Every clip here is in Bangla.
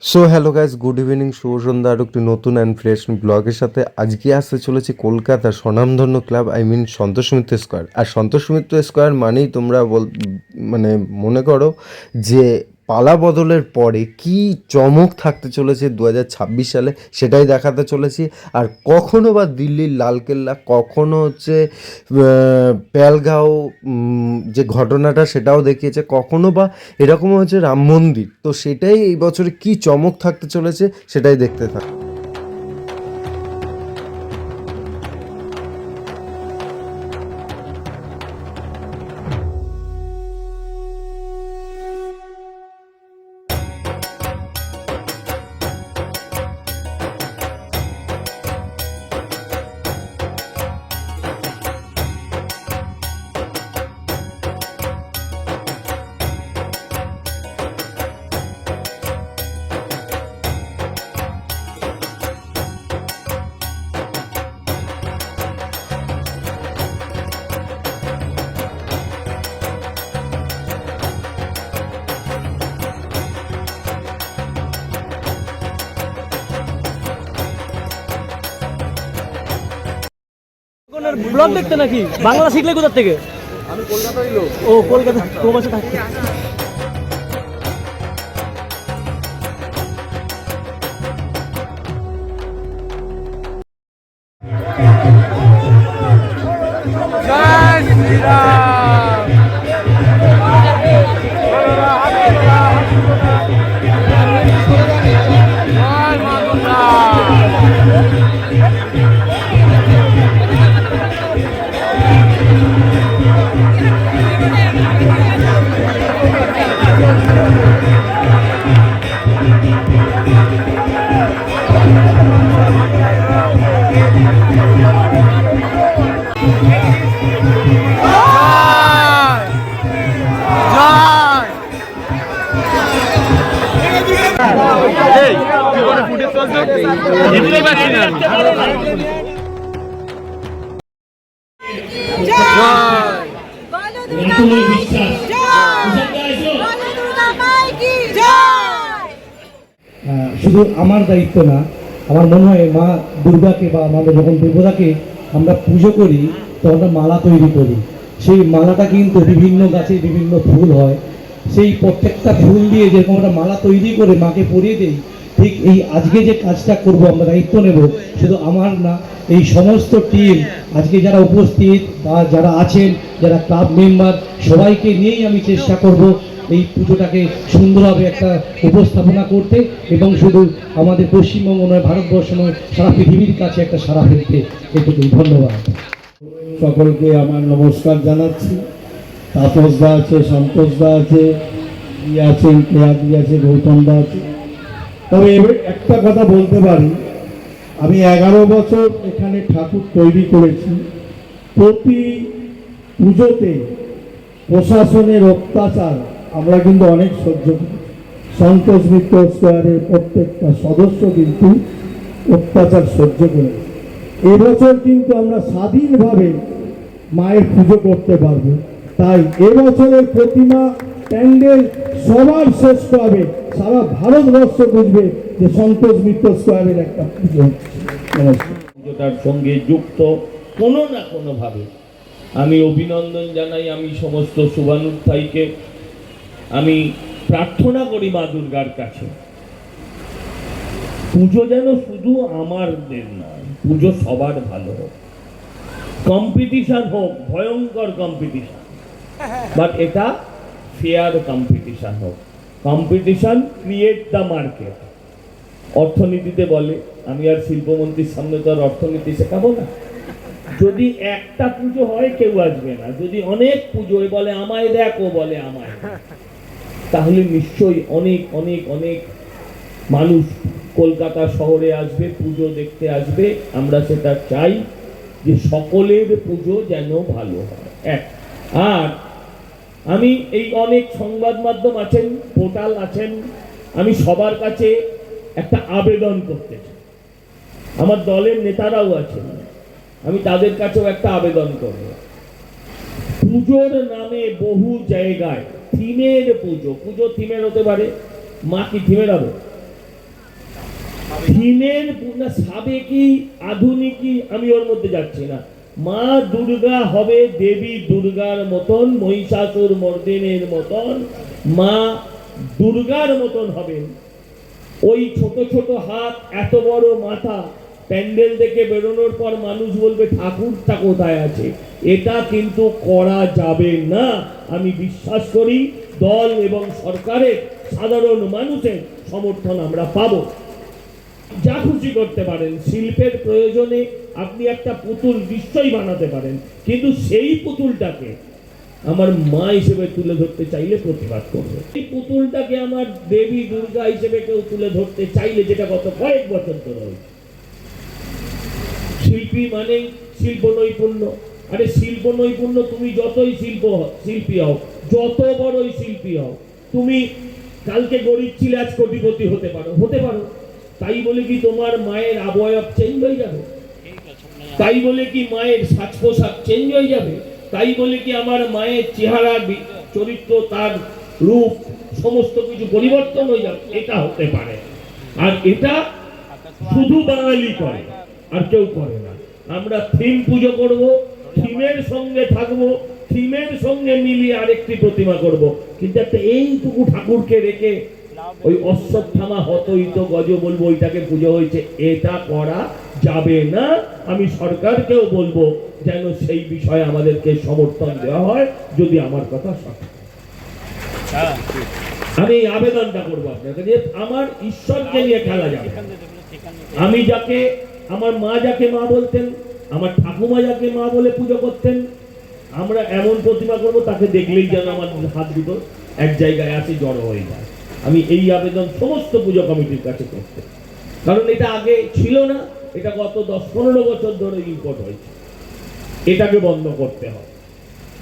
So hello guys, good evening, শুভ সন্ধ্যা। আরও একটি নতুন অ্যান্ড ফ্রেশ ব্লগের সাথে আজকে আসতে চলেছি কলকাতার স্বনামধন্য ক্লাব, সন্তোষ মিত্র স্কোয়ার। আর সন্তোষ মিত্র স্কোয়ার মানেই তোমরা মানে মনে করো যে পালা বদলের পরে কি চমক থাকতে চলেছে 2026 সালে, সেটাই দেখাতে চলেছি। আর কখনো বা দিল্লির লালকেল্লা, কখনো হচ্ছে পেহেলগাঁও যে ঘটনাটা সেটাও দেখিয়েছে, কখনো বা এরকমও হচ্ছে রাম মন্দির। তো সেটাই এই বছরে কি চমক থাকতে চলেছে সেটাই দেখতে থাক। ব্লগ দেখতে নাকি বাংলা শিখলে কোথা থেকে? আমি কলকাতারই লোক। ও কলকাতা প্রবাসে থাকতে। জয় শ্রীরাম। জয় মা দুর্গা। শুধু আমার দায়িত্ব না, আমার মনে হয় মা দুর্গাকে বা আমাদের যখন দেবতাকে আমরা পুজো করি তখন আমরা মালা তৈরি করি। সেই মালাটা কিন্তু বিভিন্ন গাছে বিভিন্ন ফুল হয়, সেই প্রত্যেকটা ফুল দিয়ে যেরকম আমরা মালা তৈরি করে মাকে পরিয়ে দিই, ঠিক এই আজকে যে কাজটা করব আমরা দায়িত্ব নেব, শুধু আমার না, এই সমস্ত টিম আজকে যারা উপস্থিত বা যারা আছেন, যারা ক্লাব মেম্বার, সবাইকে নিয়েই আমি চেষ্টা করব এই পুজোটাকে সুন্দরভাবে একটা উপস্থাপনা করতে এবং শুধু আমাদের পশ্চিমবঙ্গ নয়, ভারতবর্ষ নয়, সারা পৃথিবীর কাছে একটা সাড়া ফেলতে। এটুকুই, ধন্যবাদ। সকলকে আমার নমস্কার জানাচ্ছি। তাপসদা আছে, সন্তোষদা আছে, আছেন কেয়াদি আছে, গৌতমদা আছে। তবে এবার একটা কথা বলতে পারি, আমি 11 বছর এখানে ঠাকুর তৈরি করেছি। প্রতি পুজোতে প্রশাসনের অত্যাচার আমরা কিন্তু অনেক সহ্য করি। সন্তোষ মিত্র স্কোয়ারের প্রত্যেকটা সদস্য কিন্তু অত্যাচার সহ্য করে। এবছর কিন্তু আমরা স্বাধীনভাবে মায়ের পুজো করতে পারবো। তাই এবছরের প্রতিমা প্যান্ডেল সবার শ্রেষ্ঠ হবে, সারা ভারতবর্ষ বুঝবে যে সন্তোষ মিত্র স্কোয়ারের একটা পুজো। নমস্কার। পুজোটার সঙ্গে যুক্ত কোনো না কোনোভাবে আমি অভিনন্দন জানাই। আমি সমস্ত শুভানুধ্যায়ীকে আমি প্রার্থনা করি মা দুর্গার কাছে, পুজো যেন শুধু আমাদের নয়, পুজো সবার ভালো হোক। কম্পিটিশন হোক, ভয়ঙ্কর কম্পিটিশন, বাট এটা ফেয়ার কম্পিটিশন হোক। Competition create the market. অর্থনীতিতে বলে, আমি আর শিল্পমন্ত্রীর সামনে তো আর অর্থনীতি শেখাবো না। যদি একটা পুজো হয় কেউ আসবে না, যদি অনেক পুজো বলে আমায় দেখ, ও বলে আমায়, তাহলে নিশ্চয়ই অনেক অনেক অনেক মানুষ কলকাতা শহরে আসবে, পুজো দেখতে আসবে। আমরা সেটা চাই যে সকলের পুজো যেন ভালো হয়। এক, আর আমি এই অনেক সংবাদ মাধ্যম আছেন, পোর্টাল আছেন, আমি সবার কাছে একটা আবেদন করতে চাই। আমার দলের নেতারাও আছেন, আমি তাদের কাছেও একটা আবেদন করব। পুজোর নামে বহু জায়গায় থিমের পুজো, পুজো থিমের হতে পারে, মা কি থিমের হবে? থিমের না সাবেকি আধুনিকই আমি ওর মধ্যে যাচ্ছি না। মা দুর্গা হবে দেবী দুর্গার মতন, মহিষাসুর মর্দিনীর মতন, মা দুর্গার মতন হবেন। ওই ছোট ছোট হাত, এত বড় মাথা, প্যান্ডেল থেকে বেরোনোর পর মানুষ বলবে ঠাকুরটা কোথায় আছে, এটা কিন্তু করা যাবে না। আমি বিশ্বাস করি দল এবং সরকারের সাধারণ মানুষের সমর্থন আমরা পাবো। যা খুশি করতে পারেন, শিল্পের প্রয়োজনে আপনি একটা পুতুল নিশ্চয়ই বানাতে পারেন, কিন্তু সেই পুতুলটাকে আমার মা হিসেবে তুলে ধরতে চাইলে প্রতিবাদ করবে। এই পুতুলটাকে আমার দেবী দুর্গা হিসেবে কেউ তুলে ধরতে চাইলে, যেটা গত কয়েক বছর ধরে হয়েছে। শিল্পী মানে শিল্প নৈপুণ্য। আরে শিল্প নৈপুণ্য, তুমি যতই শিল্পী হও, যত বড়ই শিল্পী হও, তুমি কালকে গরিব ছিলে আজ কোটিপতি হতে পারো। তাই বলে কি তোমার মায়ের অবয়ব চেঞ্জ হয়ে যাবে? তাই বলে কি মায়ের সাজ পোশাক চেঞ্জ হয়ে যাবে? তাই বলে কি আমার মায়ের চেহারা, চরিত্র, তার রূপ সমস্ত কিছু পরিবর্তন হয়ে যাবে? এটা হতে পারে। আর এটা শুধু বাঙালি করে, আর কেউ করে না। আমরা থিম পুজো করব, থিমের সঙ্গে থাকবো, থিমের সঙ্গে মিলিয়ে আরেকটি প্রতিমা করব, কিন্তু একটা এইটুকু ঠাকুরকে রেখে ওই অশ্বত্থামা হতইত গজ বলবো ওইটাকে পুজো হয়েছে, এটা করা যাবে না। আমি সরকারকেও বলবো যেন সেই বিষয়ে আমাদেরকে সমর্থন দেওয়া হয়, যদি আমার কথা সঠিক। আমি এই আবেদনটা করবো আপনাকে যে আমার ঈশ্বরকে নিয়ে খেলা যাবে। আমি যাকে, আমার মা যাকে মা বলতেন, আমার ঠাকুমা যাকে মা বলে পুজো করতেন, আমরা এমন প্রতিমা করবো তাকে দেখলেই যেন আমার হাত দুটো এক জায়গায় আসে, জড়ো হয়ে যায়। আমি এই আবেদন সমস্ত পুজো কমিটির কাছে করতে, কারণ এটা আগে ছিল না, এটা গত 10-15 বছর ধরে ইম্পোর্ট হয়েছে। এটাকে বন্ধ করতে হবে।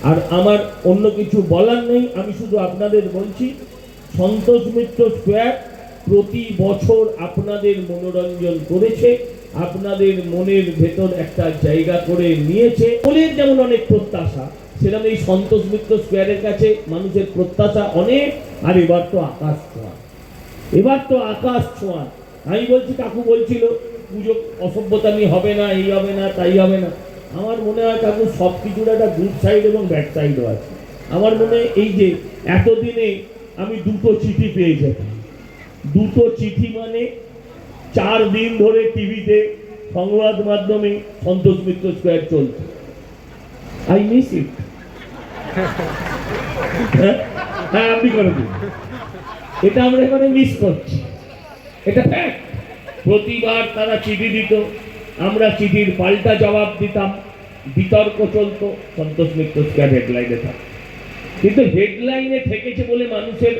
আর আমার অন্য কিছু বলার নেই, আমি শুধু আপনাদের বলছি, সন্তোষ মিত্র স্কোয়ার প্রতি বছর আপনাদের মনোরঞ্জন করেছে, আপনাদের মনের ভেতর একটা জায়গা করে নিয়েছে। মনের যেমন অনেক প্রত্যাশা, সেরকম এই সন্তোষ মিত্র স্কোয়ারের কাছে মানুষের প্রত্যাশা অনেক। আর এবার তো আকাশ ছোঁয়া। আমি বলছি, কাকু বলছিল পুজো অসভ্যতামি হবে না, এই হবে না, তাই হবে না। আমার মনে হয় কাকু সব কিছুর একটা গুড সাইড এবং ব্যাড সাইডও আছে। আমার মনে হয় এই যে এতদিনে আমি 2টো চিঠি পেয়ে যেতাম, 2টো চিঠি মানে 4 দিন ধরে টিভিতে সংবাদ মাধ্যমে সন্তোষ মিত্র স্কোয়ার চলছে। I miss it. হ্যাঁ, আপনি করে দিন। এটা আমরা এখানে মিস করছি, এটা ফ্যাক্ট। প্রতিবার তারা চিঠি দিত, আমরা চিঠির পাল্টা জবাব দিতাম, বিতর্ক চলতো, সন্তোষ মিত্র স্কোয়ার হেডলাইনে থাকতো। কিন্তু হেডলাইনে থেকেছে বলে মানুষের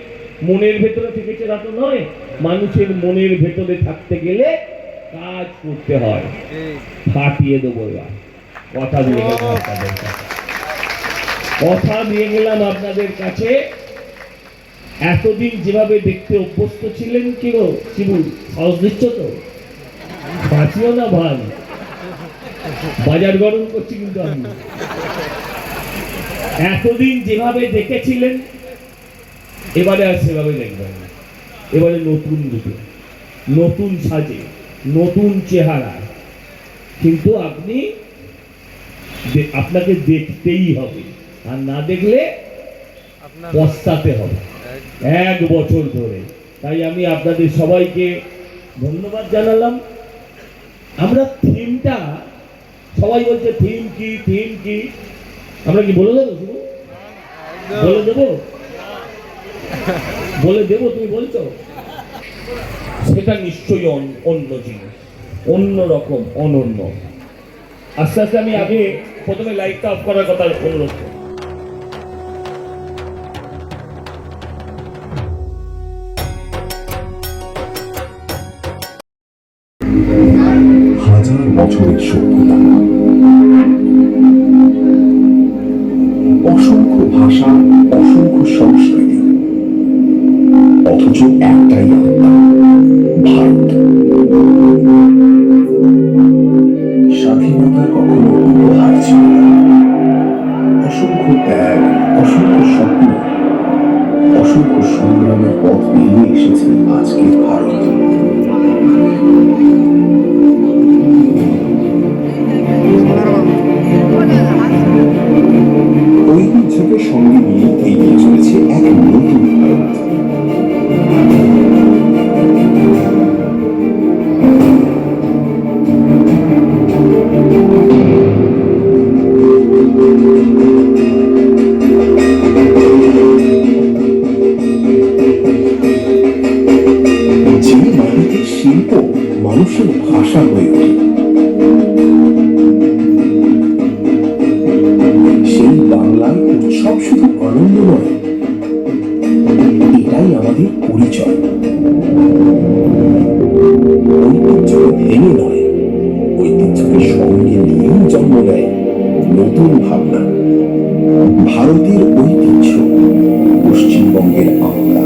মনের ভেতরে থেকেছে তা তো নয়। মানুষের মনের ভেতরে থাকতে গেলে কাজ করতে হয়। ফাটিয়ে দেবো এবার, কথা দিয়ে গেলাম আপনাদের কাছে, আপনাদের কাছে। এতদিন যেভাবে দেখতে অভ্যস্ত ছিলেন, কি গো শিবু, সাহস দিচ্ছ তো? বাঁচিও না ভাই, বাজার গরম করছি কিন্তু আমি। এতদিন যেভাবে দেখেছিলেন, এবারে আর সেভাবে দেখবেন না। এবারে নতুন রূপে, নতুন সাজে, নতুন চেহারা। কিন্তু আপনাকে দেখতেই হবে, আর না দেখলে পস্তাতে হবে 1 বছর ধরে। তাই আমি আপনাদের সবাইকে ধন্যবাদ জানালাম। আমরা থিমটা, সবাই বলছে থিম কি, আমরা কি বলে দেবো? শুধু বলে দেবো, তুমি বলছো, সেটা নিশ্চয়ই অন্য জিনিস, অন্য রকম, অনন্য। আস্তে আস্তে আমি আগে প্রথমে লাইটটা অফ করার কথা অনুরোধ করি। হাজার বছরের সভ্যতা, অসংখ্য ভাষা, অসংখ্য সংস্কৃতি, অথচ একটাই আত্মা, ভারত। স্বাধীনতা কখনো উপহার ছিল না, অসংখ্য ত্যাগ, অসংখ্য স্বপ্ন, অসংখ্য সংগ্রামের পথ পেরিয়ে এসেছে আজকের ভারত। শিল্প মানুষের ভাষা হয়ে ওঠে। সেই বাংলার উৎসব শুধু আনন্দ নয়, এটাই আমাদের পরিচয়। ঐতিহ্যকে ভেঙে নয়, ঐতিহ্যকে সঙ্গে নিয়েই জন্ম নেয় নতুন ভাবনা। ভারতের ঐতিহ্য, পশ্চিমবঙ্গের আত্মা।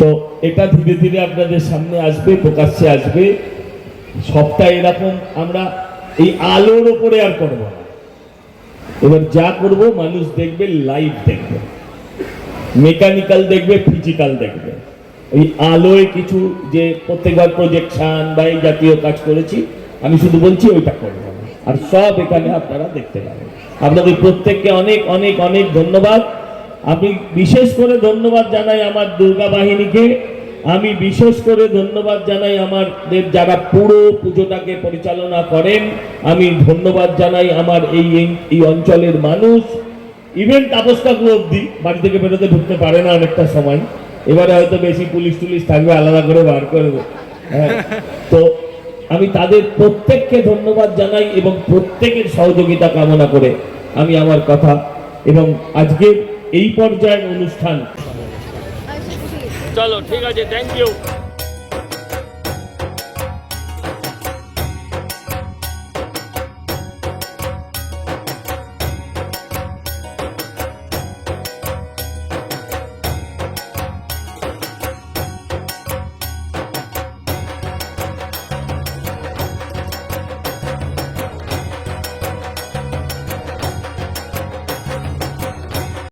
তো এটা ধীরে ধীরে আপনাদের সামনে আসবে, প্রকাশ্যে আসবে। সবটা এরকম আমরা এই আলোর ওপরে আর করবো না। এবার যা করব মানুষ দেখবে, লাইভ দেখবে, মেকানিক্যাল দেখবে, ফিজিক্যাল দেখবে। এই আলোয় কিছু যে প্রত্যেকবার প্রজেকশন বা এই জাতীয় কাজ করেছি, আমি শুধু বলছি ওইটা করবো না, আর সব এখানে আপনারা দেখতে পাবেন। আপনাদের প্রত্যেককে অনেক অনেক অনেক ধন্যবাদ। আমি বিশেষ করে ধন্যবাদ জানাই আমার দুর্গা বাহিনীকে। আমি বিশেষ করে ধন্যবাদ জানাই আমাদের যারা পুরো পুজোটাকে পরিচালনা করেন। আমি ধন্যবাদ জানাই আমার এই অঞ্চলের মানুষ। ইভেন তাপসকাগুলো অবধি বাড়ি থেকে বেরোতে ঢুকতে পারে না অনেকটা সময়। এবারে হয়তো বেশি পুলিশ টুলিশ থাকবে, আলাদা করে বার করবে। হ্যাঁ, তো আমি তাদের প্রত্যেককে ধন্যবাদ জানাই এবং প্রত্যেকের সহযোগিতা কামনা করে আমি আমার কথা এবং আজকের এই পর্যায়ের অনুষ্ঠান। চলো ঠিক আছে, থ্যাংক ইউ।